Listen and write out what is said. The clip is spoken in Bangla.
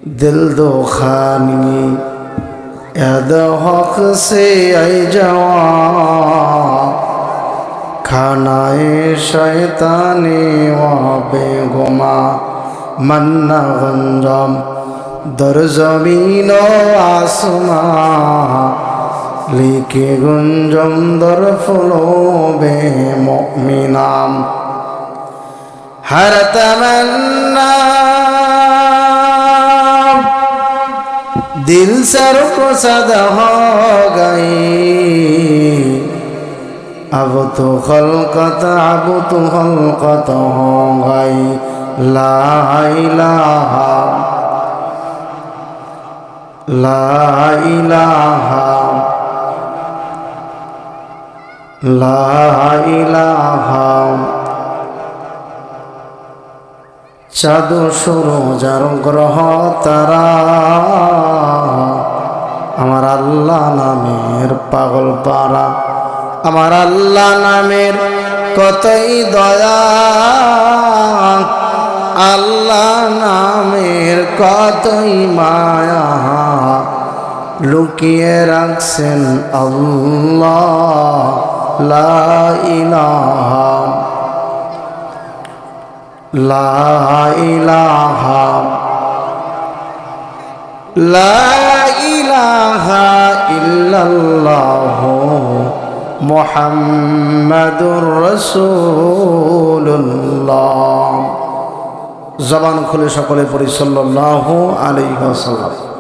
दिल दो खानी याद हक से आई जवा खानाए शैतानी वहाँ बेगुमा मन्ना गंजम दर जमीन आसमा लिखे गुंजम दर फुलो बे मोमिनाम हर तमन्ना दिल सर को सदा हो गई अब तो खलकत हो गई ला इलाहा ला इलाहा ला इलाहा चाँद सूरज ग्रह तारा আমার আল্লাহ নামের পাগল পারা আমার আল্লাহ নামের কতই দয়া আল্লাহ নামের কতই মায়া লুকিয়ে রাখছেন আল্লাহ লা ইলাহা লা ইলাহা লা ইলাহা ইল্লাল্লাহ মুহাম্মাদুর রাসূলুল্লাহ। জবান খুলে সকলে পড়ি সাল্লাল্লাহু আলাইহি ওয়াসাল্লাম।